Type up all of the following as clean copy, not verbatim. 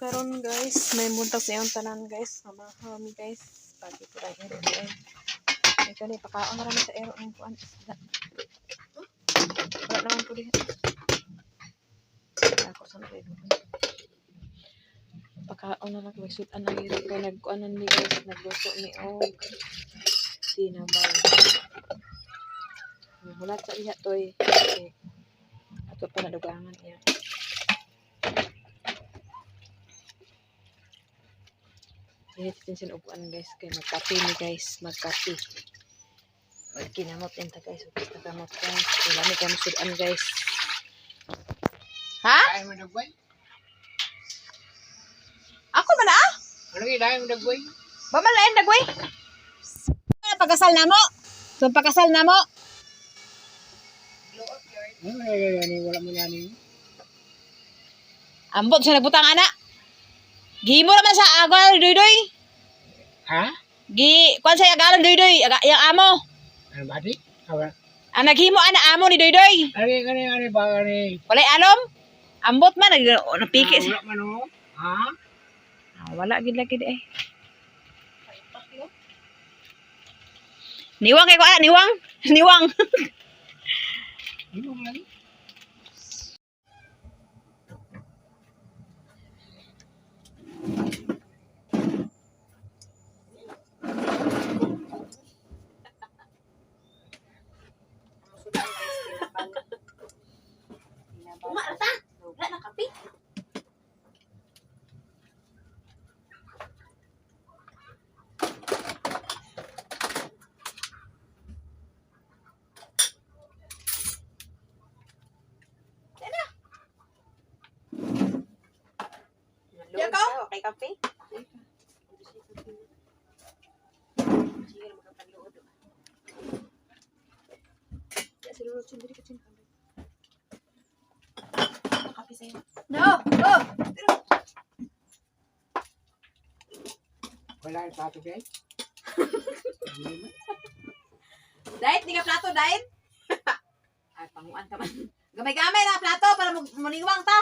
Karon guys, may buntag sa iyong tanan guys. Mamahaw mi guys. Pati ko lang ero di ay. Ito ni pakaon na naman sa ero ang kuan isda. Wala naman po diha. Ako sa ero. Pakaon na lang may sudan na ero ko nagkuanan ni guys, nagluto ni og tinambal. Wala sa diha toy. Ato pa na dugangan iya. Initin sinubuan guys kay magkape ni guys, magkape. Magkinamot enta guys, upis na kamot guys. Lami kami sudan guys. Ha? Dahil mo nagboy? Ako man ah? Ano kayo dahil mo nagboy? Ba man lain dagway? Pagkasal na mo. So pagkasal na mo. Wala mo yan eh. Ambot siya nagbutang ana. Gimo naman sa agal doy-doy. Ha? Kwan sa agal doy-doy, yang amo. Ano ba di? Ano Ang naghimo ana amo ni doy-doy. ba? Walay alom. Ambot man napiki. Wala man o. Ha? Wala gid lagi di eh. Niwang kay ko niwang. Niwang. Ano lang? Umarta. Wala na kape. Diyan ka? Okay, kape? Sige, magkapaglood. Ya, silulot siya diri ka kape sa'yo. No! Oh! Wala yung pato guys? Diet, di ka plato, diet? Ay, panguan ka man. Gamay-gamay na plato para muniwang ta.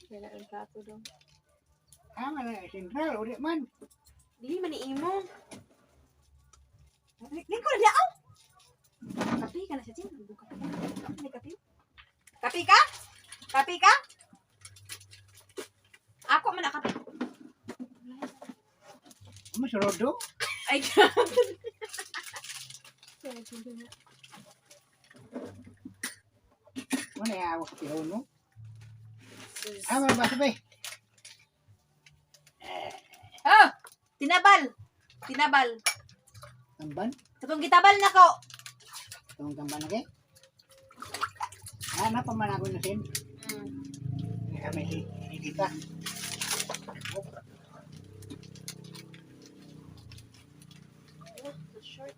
Wala ang plato daw. Tama na, sentral, ulit man. Dili man imo. Liko na diaw. Kape ka na siya, Chin. Kape. Kape ka? Kape ka? Ako man na kape. Masurod do? Ay, grabe. Ano yung awak ka tiro no? Ano ba sabi? Oh! Tinabal. Tinabal. Tamban? Katong gitabal na ko. Itong tamban na kayo? Ano pa man ako na sin? May hindi ka. Short.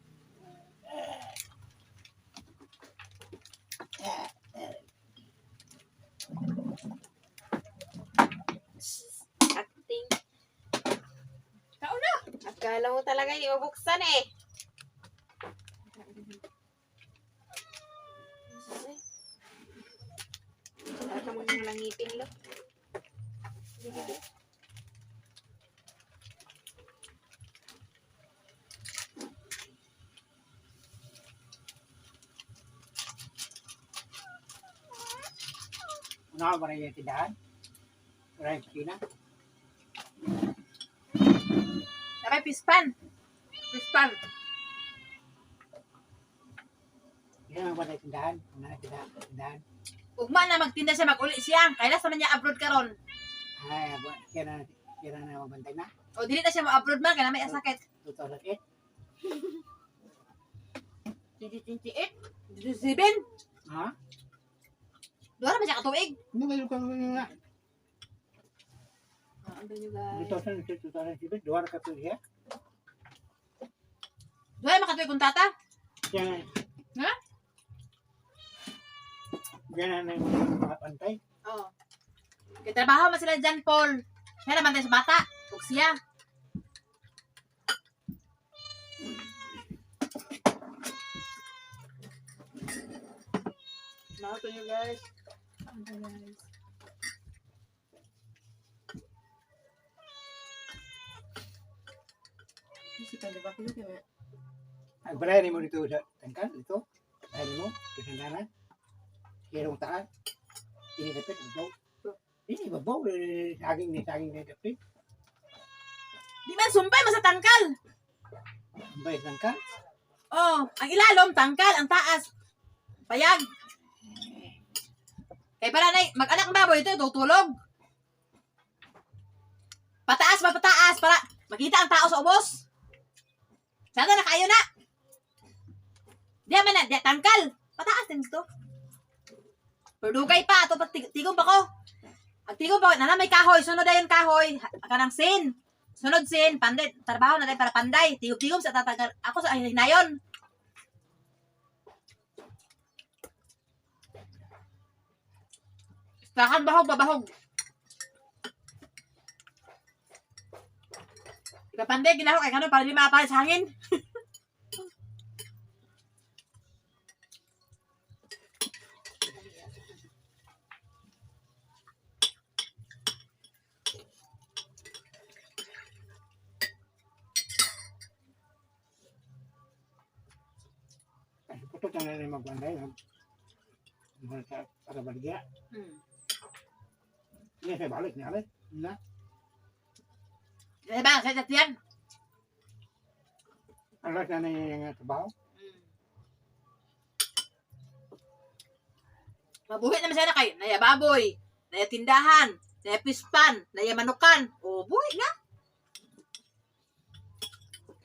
Acting. Kao na. Akala mo talaga hindi mabuksan eh. Wala ka mong langipin lo. Ano ka ba rin yung tindahan? Wala yung kusina? Nakay pispan. Pispan. Yan ang ba rin tindahan? Ano na tindahan? Ugma na magtinda siya, mag-uli siya. Kailas naman niya abroad karon. Ay, kaya na mabantay na? O dili na siya mo-abroad man, kaya may sakit. 2008? 2028? 2027? Ha? Doon naman siya katuig. Ano ba yung kami nga? Ano nyo guys? 2007, duwar ka ito siya? Doon makatuig kung tata? Yan. Ha? Yan na yung makapantay. Oo. Kaya trabaho man sila dyan, Paul. Siya naman tayo sa bata. Huwag siya. Nato nyo guys. Ito guys. Kasi pwede ba kulo kaya? Ang balay mo dito sa tangkal, ito. Balay mo, ito sa danan. Hirong takan. Ini dapat, babaw. Ini babaw, saging ni dapat. Di man sumpay mo sa tangkal. Ang bayad tangkal. Oh, ang ilalom tangkal, ang taas payag. Kay para na mag-anak ng baboy ito tutulog. Pataas ba pataas para makita ang tao sa ubos. Sana na kayo na. Diyan man na, tangkal. Pataas din ito. Perdugay pa, ito tigong pa ko. Ang tigong pa, na may kahoy, sunod na yung kahoy, kanang sin. Sunod sin, panday, trabaho na tayo para panday. Tigong sa tatagal, ako sa hinayon. Takan bahog, babahog. Ipapanday, ginahok, ay kano, para di maapalit sa hangin. Puto na rin magbanday. Para baligya. Ini saya balik ni alat. Na. Eh ba, sa yan? Alat na yung trabaho. Mabuhi naman sana kayo. Naya baboy, naya tindahan, naya pispan, naya manukan. O, buhi na.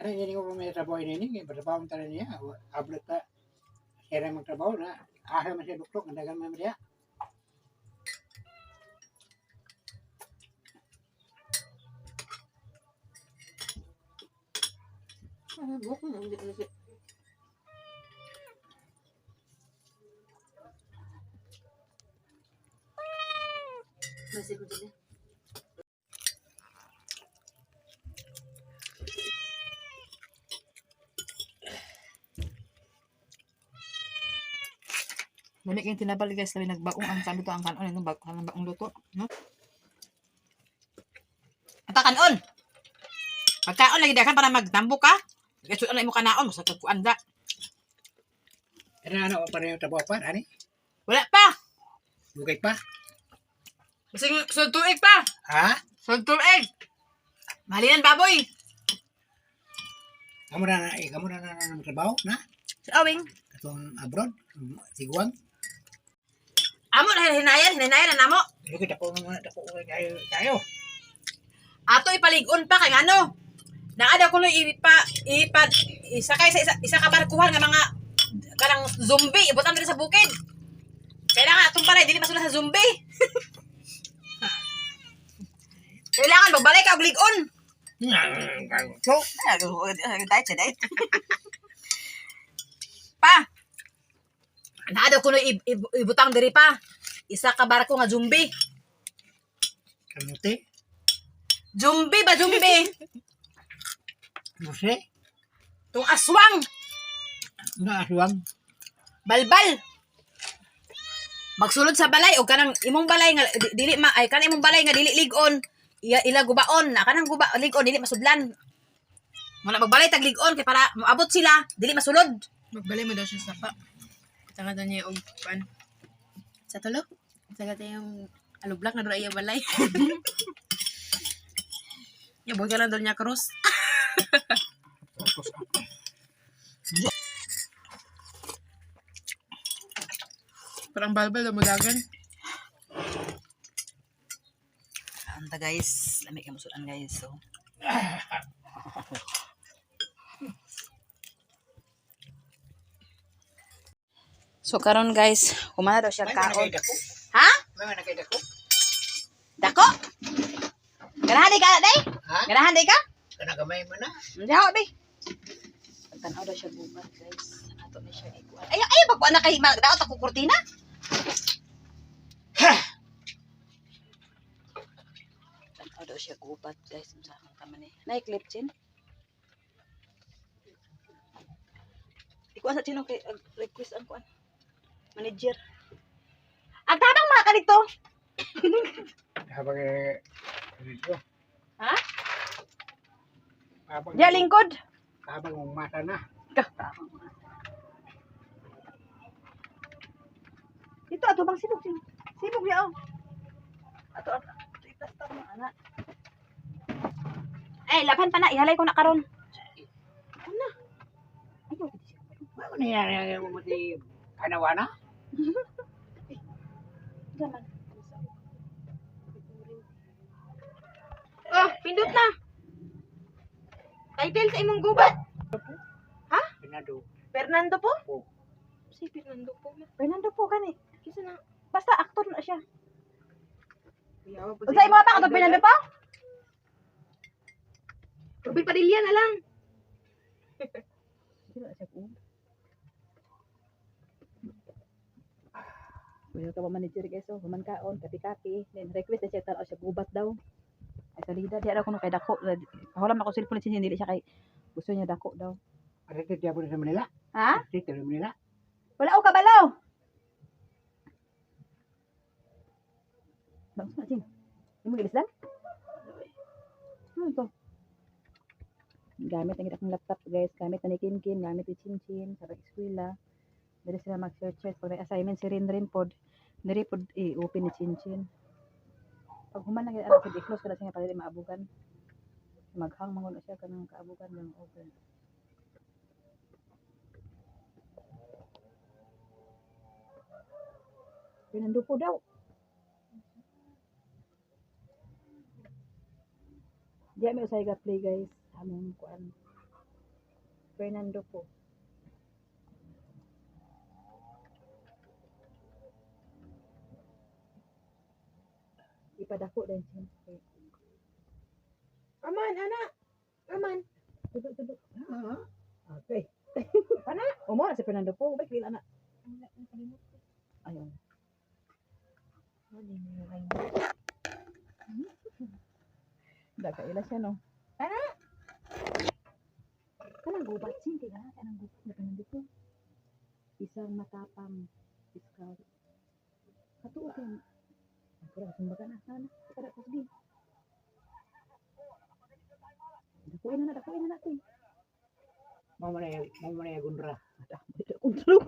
Karena ini ko may trabaho ini, bertrabaho tala niya. Abot pa. Kaya magtrabaho na. Ahal man siya doktor, ang dagan man siya. Buhok mo, hindi kasi. Masih ko dyan. Dami kayong tinabal guys, sabi nagbaong ang kanuto ang kanon, yung baong luto, no? Ata kanon. Pagkaon lagi dakan para magtambo ka. Kasi ano mo kanaon mo sa kagkuanda. Karena ano pa rin yung trabaho pa, ani? Wala pa. Bugay pa. Kasi sultuig pa. Ha? Sultuig. Malinan baboy. Kamu na trabaho na? Sa awing. Katong abroad, tiguang. Amo na hinayan na namo. Dito dako kayo. Ato ipaligon pa kay ano. Naada ko no isakay sa isa ka barkuhan nga mga kanang zombie ibutan diri sa bukid. Kailangan atong balay dili masula sa zombie. Kailangan magbalik ka og ligon. So, Dahit siya dahit. Pa. Naada ko no ibutang diri pa. Isa ka barko nga zombie. kamuti, Zombie ba zombie? muse, Tung aswang. na aswang. Balbal. Magsulod sa balay o kanang imong balay nga dili ma ay kanang imong balay nga dili ligon. Ila gubaon na kanang guba ligon dili masudlan. Muna magbalay tag ligon kay para moabot sila dili masulod. Magbalay mo daw siya sa pa. Tanga daw niya og pan. Sa tulo? Tanga tayo yung alublak na doon ay balay. Yung ka lang doon niya cross. Parang balbal na mudagan. Anta guys, lami kay musudan guys. So So karon guys, kumana daw siya kaon. Ha? May nakita ko. Dako? Ganahan di ka day? Ha? Ganahan di ka? Kana gamay mo na. Hindi ako, be. Tanaw daw siya bubat, guys. Ato na siya ikuan. Ay, pagkuan na kay daot ako kurtina. Tanaw daw siya gubat, guys. Sa akong kaman eh. Na-clip chin. Ikuan sa chino kay request ang kuan. Manager. Ang tabang mga ka dito. Habang dito. Ha? Habang Diya lingkod. habang umasa na. Dito ato bang sibog. Sibog ya oh. Ato. Itas ta mo ana. Eh, laban pa na ihalay ko na karon. Ano? Ayo. Ano nangyari mo di kanawana? Jaman. Oh, pindot na. Title sa imong gubat. Pinado. Fernando po? Po. Si Fernando po. Fernando po kani. Kisa na. Basta aktor na siya. Unsa imo pa katong Fernando po? Ruby Padilla na lang. Kuya ka ba manager guys so human kaon kapi-kapi then request na siya tanaw siya gubat daw. Ay salida di ara kuno kay dako. Holam na ko cellphone siya dili siya kay gusto niya dako daw. Ada tiap sa Manila. Ha? Dito sa Manila. Wala o kabalaw. Bang sa cing. Imo gilis lang? Ano to? Gamit ang akong laptop guys, gamit na ni Kim, gamit ni Chin sa eskwela. Dili sila mag-search pag may assignment si Rin pod. Diri pod i-open ni Chin. Pag human na gyud sa i-close kada siya para dili maabugan. Maghang mangon na siya kanang kaabugan lang open. Fernando po daw. Diya may usay play guys. Among kuan. Fernando po. Ipadako din siya. Aman, anak. Aman. Tudok. Okay. Ana, umo na si Fernando po. Baik dili anak. Ayun. Daga ila siya no. Ana. Kanang gubat sin kay ana kanang gubat na Fernando po. Isang matapang fiskal. Katuot yan. Pero sumbaga na sana. Kada ko di. Dakuin na natin. Mau mana ya gundra. Untruk.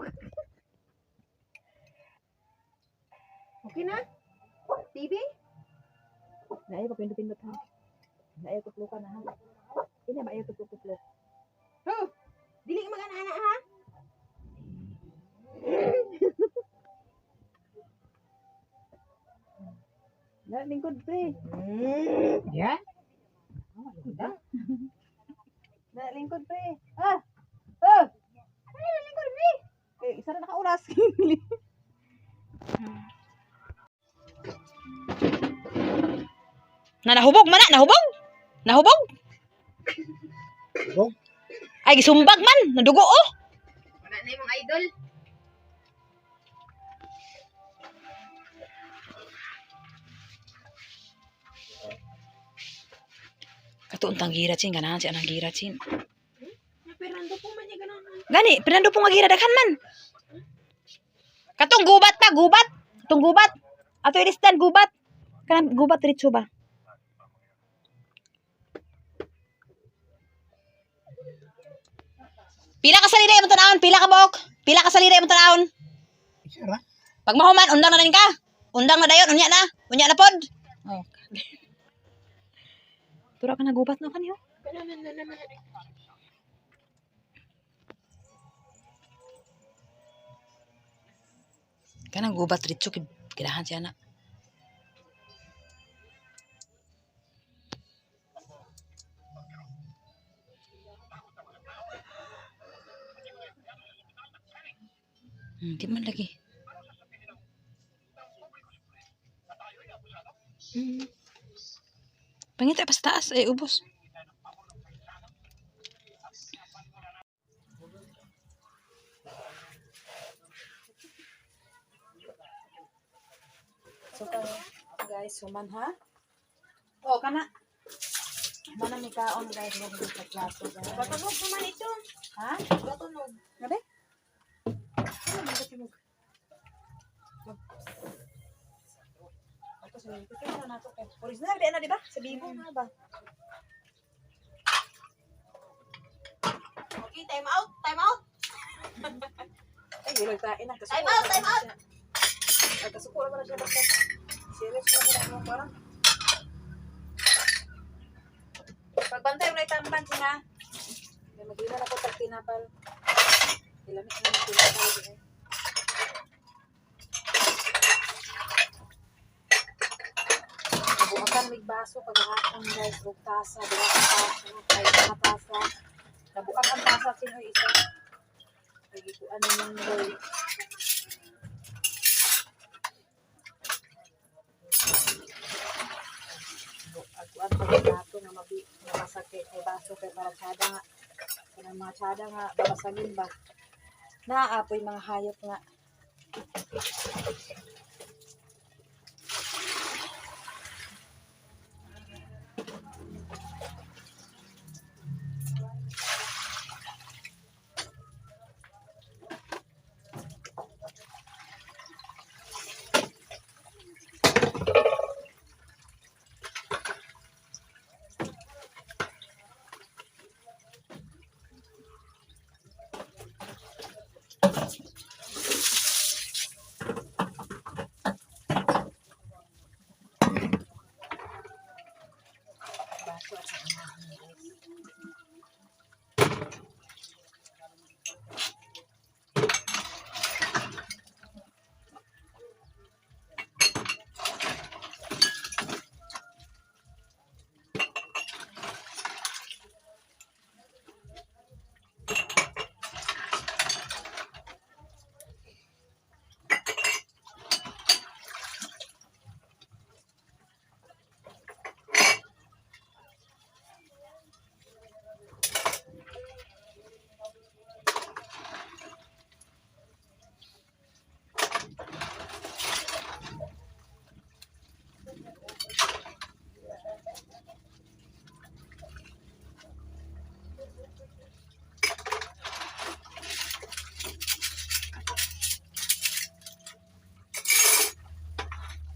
Okay na? TV? Naayo ko pindot ha. Naayo ko plukan na ha. Ina ba ayo ko pluk. Oh, dili magana ha. Na lingkod pre. Ya? Na lingkod pre. Ah. Oh. Ay lingkod pre. Eh isa na nakaulas. Nahubog man na, nahubog. Nahubog. Bog. Ay gisumbag man, nadugo oh. Wala na yung mga idol. Katuon tang girat sin ganahan siya nang girat sin. Fernando po man niya ganun. Gani, Fernando po nga gira daghan man. Katong gubat ta, gubat. Katong gubat. Ato ilistan gubat. Kanang gubat diretso ba? Pila ka salida imong tanawon? Pila ka bok? Pila ka salida imong tanawon? Isara. Pag mahuman, undang na din ka. Undang na dayon, unya na. Unya na pod. Oh. Tura ka na gubat no kanyo. Naman. Kanang gubat diretso kidahan siya na. Di man lagi. Pangita pa sa taas, ay ubos. So, guys, suman ha? Oh, kana. Mana may kaon, guys, mo sa plato, guys. Batunog naman ito. Ha? Batunog. Gabi? swimming pool. Kaya na nato kay. Original di na di ba? Sa Bigo na ba? Okay, time out. Time out. Ay, yun nagtain na. Time out, time out. Ay, kasukura mo na siya basta. Serious na mo na parang. Pagbantay mo na itamban siya na. May magina na ko pag tinapal. Ilamit na yung tinapal. Nabuakan may baso kagahapon guys. Huwag tasa. Dura ang tasa. Ay, mga tasa. Nabuak ang tasa. Sino isa? Lagi ko ano yung boy. Ako ang pagkato nga mabasag kay baso kay para tsada nga. Kanang mga tsada nga babasagin ba. Naaapoy mga hayop nga. Baso at saka mga guys.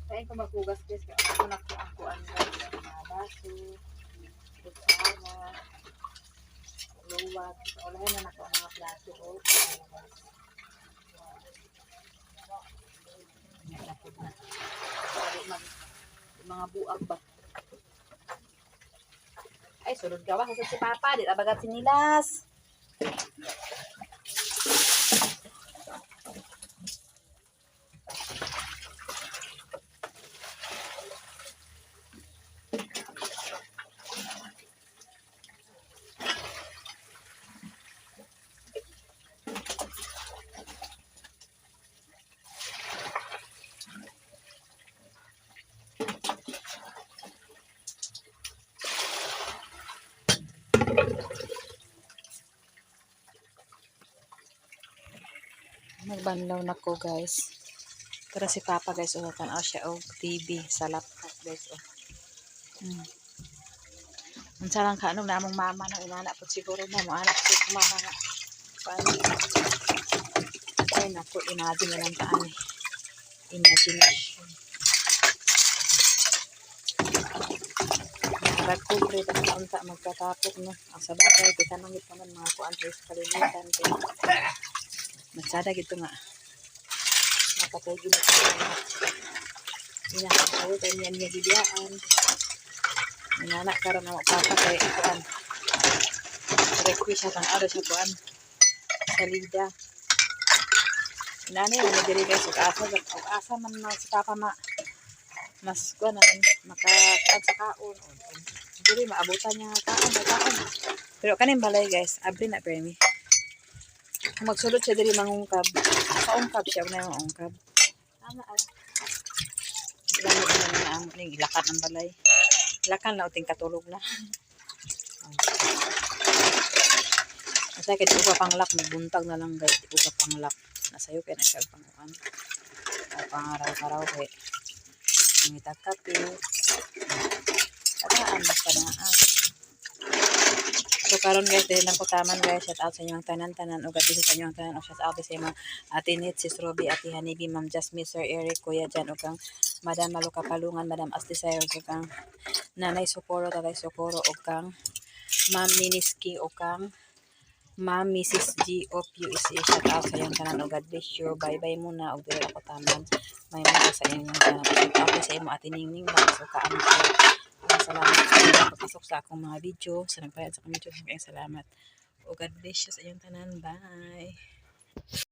Kain ko maghugas guys. Kaya ako na ko ang kuan guys. Mga baso. Kutsara. Luwag. Olahin na nako ang mga plato. Mga buag ba? Ay, sulod ka ba? Kasi si Papa, di tabagat sinilas. Nagbanlaw na ko guys. Pero si Papa guys, tanaw siya og TV sa laptop guys. Ang sarang kanong namong mama no inana po siguro na mo anak si mama nga. Paano? Ay naku, imagine na lang taan eh. Imagination. Nagkubre na kaunta magkatapok no. Ang sabagay, kita nang ito naman mga kuan sa kalilitan. Matsada gitu nga. Napatay gini ko na. Inakasawa tayo niyan niya giliaan. Inanak karon na magpapa kay kuan. Request siya kang araw siya kuan. Salida. Inanay na diri guys asa man na si Papa mas kuan na makakaan sa kaon. Diri maabutan niya kaon. Pero kanin balay guys, abri na permi. Kung magsulot siya diri mangungkab. Paungkab siya na yung ungkab. Tama ay. Ilang na ang ilakat ng balay. Lakan na uting katulog na. Kasi kahit uga panglak, buntag na lang guys. Uga panglak. Nasayo kaya na siya pangukan. Pangaraw-araw kay ngitag kape. Tagaan mas panaan. So karon guys, dili lang ko taman guys, shout out sa inyong tanan-tanan o gabi sa inyong tanan o shout out sa inyong Ate Nit, Sis Roby, Ate Hanibi, Ma'am Jasmine, Sir Eric, Kuya Jan, o kang Madam Maluka Palungan, Madam Asti Cyrus, o kang Nanay Socorro, Tatay Socorro, o kang Ma'am Miniski, o kang Ma'am Mrs. G of USA. Shout out sa inyong tanan o God bless you. Bye-bye muna o dili ako taman. May mga sa inyong tanan. Shout out sa imo Ate Ningning lang. So kaano ko. Salamat sa pagpasok sa akong mga video. Sa nagpayad sa akong video. Salamat. O God bless you sa inyong tanan. Bye.